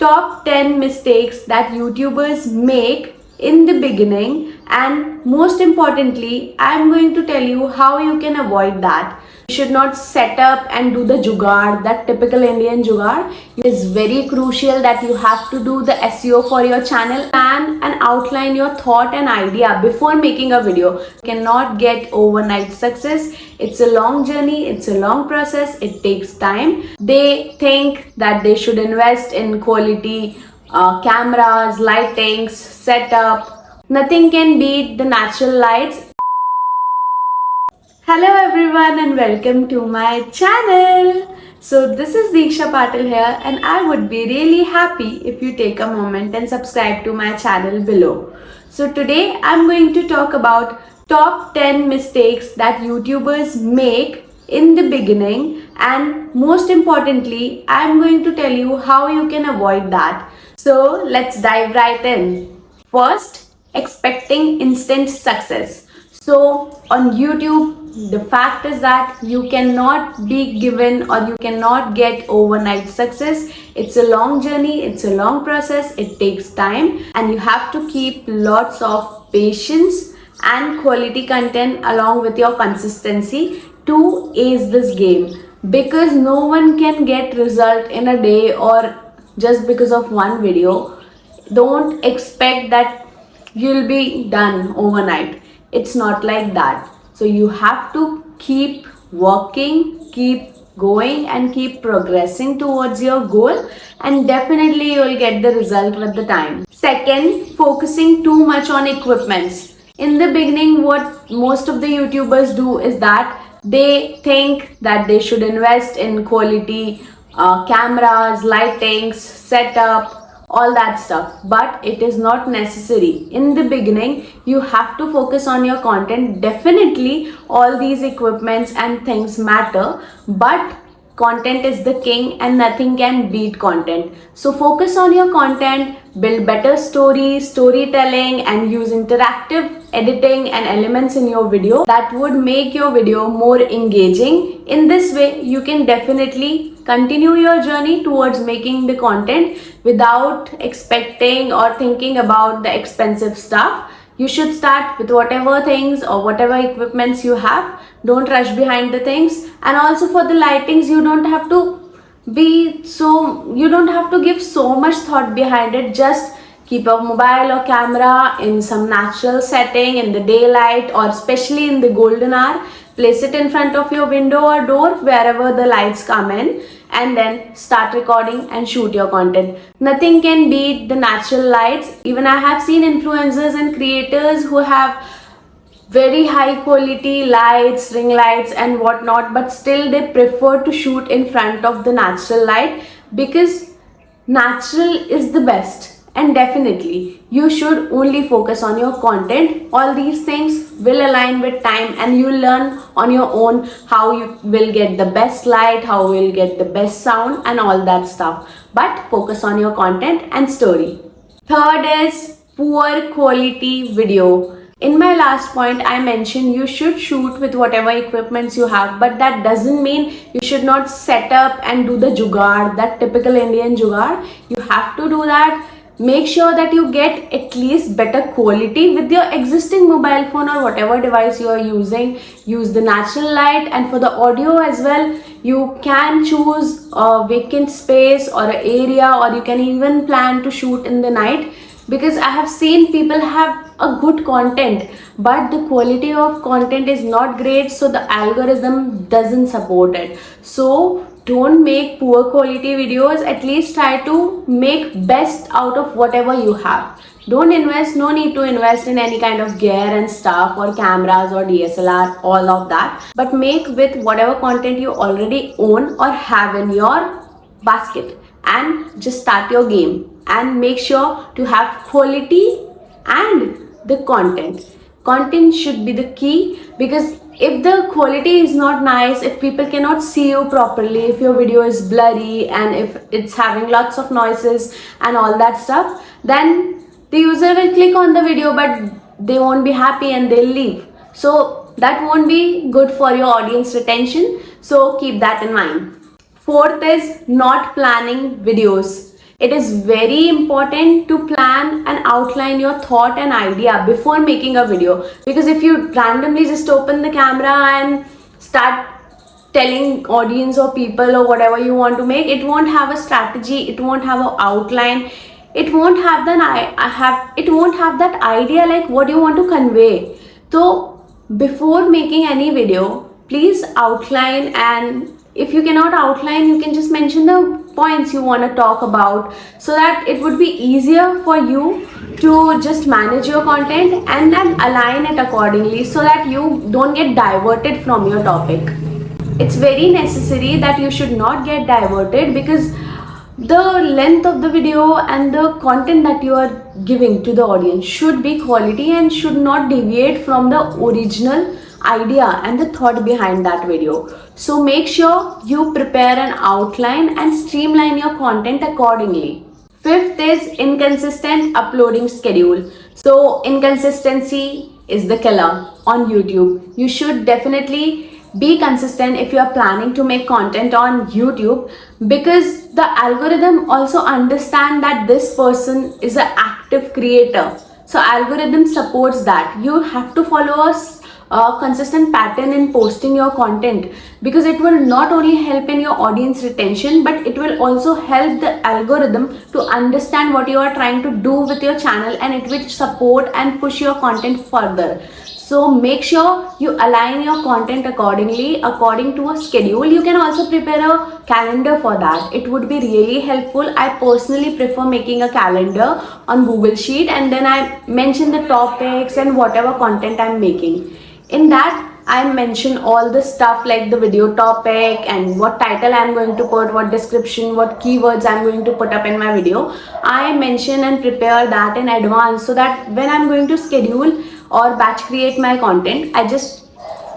top 10 mistakes that YouTubers make in the beginning, and most importantly, I'm going to tell you how you can avoid that. You should not set up and do the jugaad, that typical Indian jugaad. It is very crucial that you have to do the SEO for your channel, plan and outline your thought and idea before making a video. You cannot get overnight success. It's a long journey, it's a long process, it takes time. They think that they should invest in quality cameras, lightings, setup. Nothing can beat the natural lights. Hello everyone and welcome to my channel. So this is Deeksha Patil here, and I would be really happy if you take a moment and subscribe to my channel below. So today I'm going to talk about top 10 mistakes that YouTubers make in the beginning, and most importantly, I'm going to tell you how you can avoid that. So let's dive right in. First, expecting instant success. So on YouTube, the fact is that you cannot be given or you cannot get overnight success. It's a long journey, it's a long process, it takes time, and you have to keep lots of patience and quality content along with your consistency to ace this game, because no one can get result in a day or just because of one video. Don't expect that you'll be done overnight. It's not like that. So you have to keep working, keep going and keep progressing towards your goal, and definitely you will get the result with the time. Second, focusing too much on equipments. In the beginning, what most of the YouTubers do is that they think that they should invest in quality cameras, lightings, setup, all that stuff, but it is not necessary. In the beginning, you have to focus on your content. Definitely all these equipments and things matter, but content is the king and nothing can beat content. So focus on your content, build better stories, storytelling, and use interactive editing and elements in your video that would make your video more engaging. In this way, you can definitely continue your journey towards making the content without expecting or thinking about the expensive stuff. You should start with whatever things or whatever equipments you have. Don't rush behind the things. And also for the lightings, you don't have to give so much thought behind it. Just keep a mobile or camera in some natural setting in the daylight, or especially in the golden hour. Place it in front of your window or door, wherever the lights come in, and then start recording and shoot your content. Nothing can beat the natural lights. Even I have seen influencers and creators who have very high quality lights, ring lights and whatnot, but still they prefer to shoot in front of the natural light, because natural is the best. And definitely you should only focus on your content. All these things will align with time, and you learn on your own how you will get the best light, how you will get the best sound and all that stuff. But focus on your content and story. Third is poor quality video. In my last point, I mentioned you should shoot with whatever equipments you have, but that doesn't mean you should not set up and do the jugaad, that typical Indian jugaad. You have to do that. Make sure that you get at least better quality with your existing mobile phone or whatever device you are using. Use the natural light, and for the audio as well, you can choose a vacant space or an area, or you can even plan to shoot in the night, because I have seen people have a good content, but the quality of content is not great, so the algorithm doesn't support it. So don't make poor quality videos. At least try to make best out of whatever you have. Don't invest, no need to invest in any kind of gear and stuff, or cameras or DSLR, all of that, but make with whatever content you already own or have in your basket, and just start your game. And make sure to have quality and the content should be the key, because if the quality is not nice, if people cannot see you properly, if your video is blurry and if it's having lots of noises and all that stuff, then the user will click on the video but they won't be happy and they'll leave. So that won't be good for your audience retention. So keep that in mind. Fourth is not planning videos. It is very important to plan and outline your thought and idea before making a video, because if you randomly just open the camera and start telling audience or people or whatever you want to make, it won't have a strategy, it won't have an outline, it won't have that idea like what you want to convey. So before making any video, please outline, and if you cannot outline, you can just mention the points you want to talk about, so that it would be easier for you to just manage your content and then align it accordingly, so that you don't get diverted from your topic. It's very necessary that you should not get diverted, because the length of the video and the content that you are giving to the audience should be quality and should not deviate from the original idea and the thought behind that video. So make sure you prepare an outline and streamline your content accordingly. Fifth is inconsistent uploading schedule. So inconsistency is the killer on YouTube. You should definitely be consistent if you are planning to make content on YouTube, because the algorithm also understand that this person is an active creator. So algorithm supports that. You have to follow a consistent pattern in posting your content, because it will not only help in your audience retention, but it will also help the algorithm to understand what you are trying to do with your channel, and it will support and push your content further. So make sure you align your content accordingly, according to a schedule. You can also prepare a calendar for that. It would be really helpful. I personally prefer making a calendar on Google Sheet, and then I mention the topics and whatever content I'm making. In that, I mention all the stuff like the video topic and what title I'm going to put, what description, what keywords I'm going to put up in my video. I mention and prepare that in advance, so that when I'm going to schedule or batch create my content, I just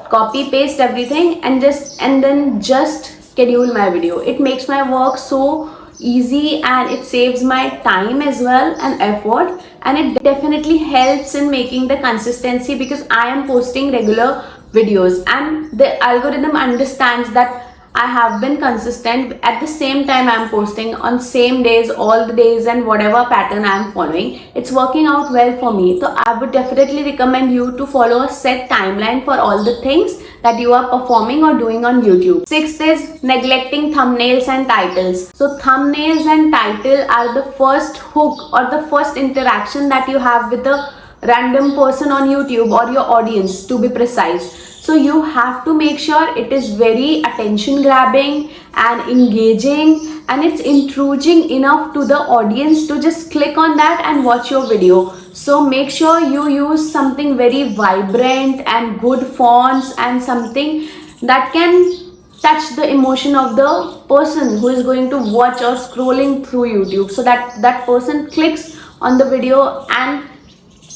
copy paste everything and then just schedule my video. It makes my work so easy, and it saves my time as well and effort, and it definitely helps in making the consistency, because I am posting regular videos and the algorithm understands that I have been consistent. At the same time, I am posting on same days, all the days, and whatever pattern I am following, it's working out well for me. So I would definitely recommend you to follow a set timeline for all the things that you are performing or doing on YouTube. Sixth is neglecting thumbnails and titles. So thumbnails and title are the first hook or the first interaction that you have with a random person on YouTube, or your audience to be precise. So you have to make sure it is very attention grabbing and engaging, and it's intriguing enough to the audience to just click on that and watch your video. So make sure you use something very vibrant and good fonts, and something that can touch the emotion of the person who is going to watch or scrolling through YouTube, so that that person clicks on the video, and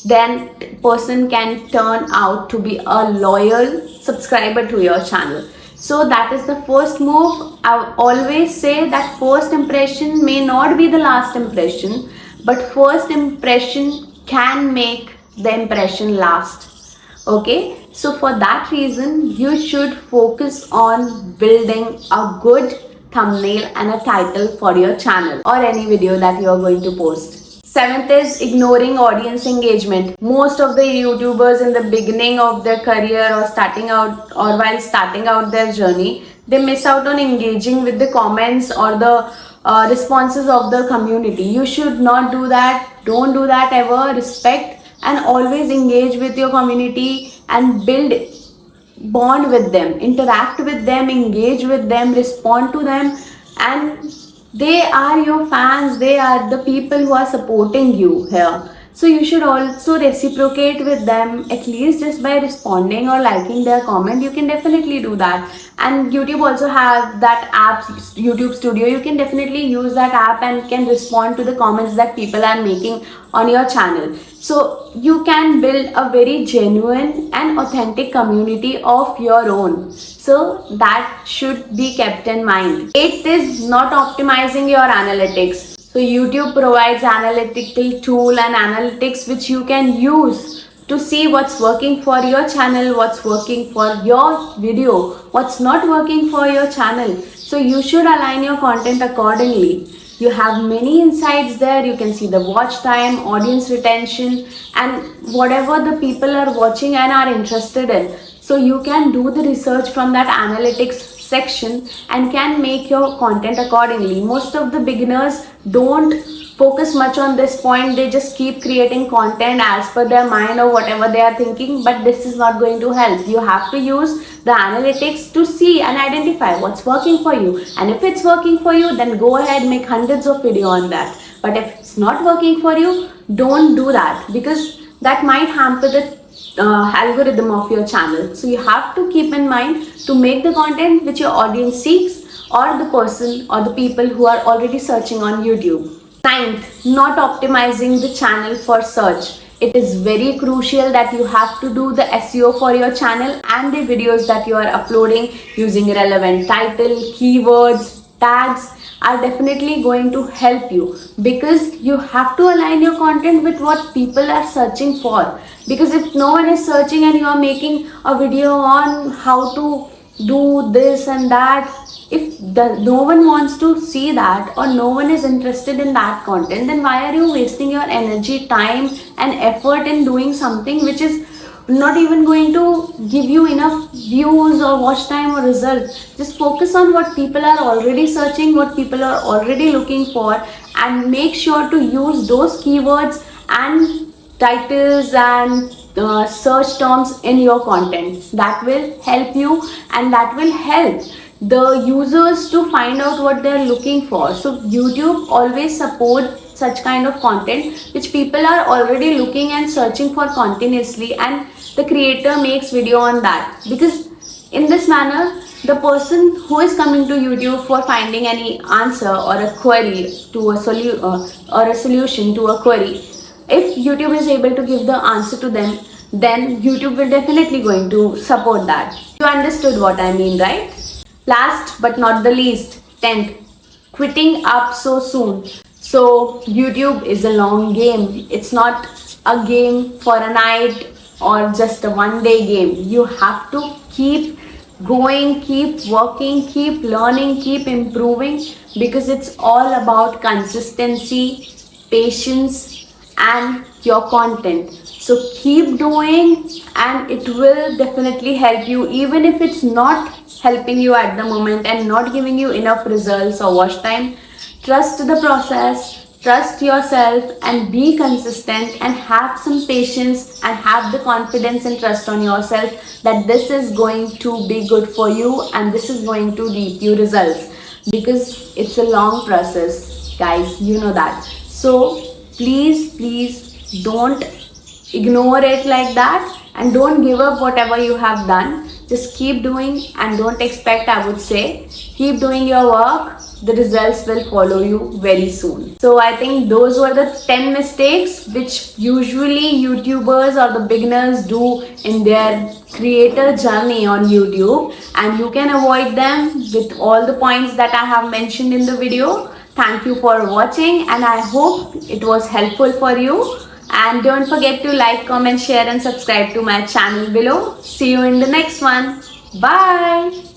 then person can turn out to be a loyal subscriber to your channel. So that is the first move. I always say that first impression may not be the last impression, but first impression can make the impression last. Okay, so for that reason, you should focus on building a good thumbnail and a title for your channel or any video that you are going to post. Seventh is ignoring audience engagement. Most of the YouTubers in the beginning of their career, or starting out, or while starting out their journey, they miss out on engaging with the comments or the responses of the community. You should not do that. Don't do that ever. Respect and always engage with your community and build bond with them, interact with them, engage with them, respond to them, and they are your fans. They are the people who are supporting you here. So you should also reciprocate with them, at least just by responding or liking their comment. You can definitely do that. And YouTube also have that app, YouTube Studio. You can definitely use that app and can respond to the comments that people are making on your channel. So you can build a very genuine and authentic community of your own. So that should be kept in mind. Eighth is not optimizing your analytics. So YouTube provides analytical tool and analytics which you can use to see what's working for your channel, what's working for your video, what's not working for your channel. So you should align your content accordingly. You have many insights there. You can see the watch time, audience retention, and whatever the people are watching and are interested in. So you can do the research from that analytics section and can make your content accordingly. Most of the beginners don't focus much on this point. They just keep creating content as per their mind or whatever they are thinking, but this is not going to help. You have to use the analytics to see and identify what's working for you, and if it's working for you, then go ahead, make hundreds of video on that. But if it's not working for you, don't do that, because that might hamper the algorithm of your channel. So you have to keep in mind to make the content which your audience seeks, or the person or the people who are already searching on YouTube. Ninth, not optimizing the channel for search. It is very crucial that you have to do the SEO for your channel and the videos that you are uploading using relevant title, keywords, tags are definitely going to help you, because you have to align your content with what people are searching for. Because if no one is searching and you are making a video on how to do this and that, if no one wants to see that, or no one is interested in that content, then why are you wasting your energy, time and effort in doing something which is not even going to give you enough views or watch time or result? Just focus on what people are already searching, what people are already looking for, and make sure to use those keywords and titles and search terms in your content. That will help you, and that will help the users to find out what they're looking for. So YouTube always support such kind of content which people are already looking and searching for continuously, and the creator makes video on that, because in this manner the person who is coming to YouTube for finding any answer or a query to a solution to a query, if YouTube is able to give the answer to them, then YouTube will definitely going to support that. You understood what I mean, right? Last but not the least, 10th, quitting up so soon. So YouTube is a long game. It's not a game for a night or just a one-day game. You have to keep going, keep working, keep learning, keep improving, because it's all about consistency, patience and your content. So keep doing, and it will definitely help you, even if it's not helping you at the moment and not giving you enough results or watch time. Trust the process, trust yourself, and be consistent, and have some patience and have the confidence and trust on yourself that this is going to be good for you and this is going to reap you results, because it's a long process, guys, you know that. So please don't ignore it like that, and don't give up whatever you have done. Just keep doing and don't expect, I would say. Keep doing your work. The results will follow you very soon. So I think those were the 10 mistakes which usually YouTubers or the beginners do in their creator journey on YouTube, and you can avoid them with all the points that I have mentioned in the video. Thank you for watching, and I hope it was helpful for you. And don't forget to like, comment, share and subscribe to my channel below. See you in the next one. Bye.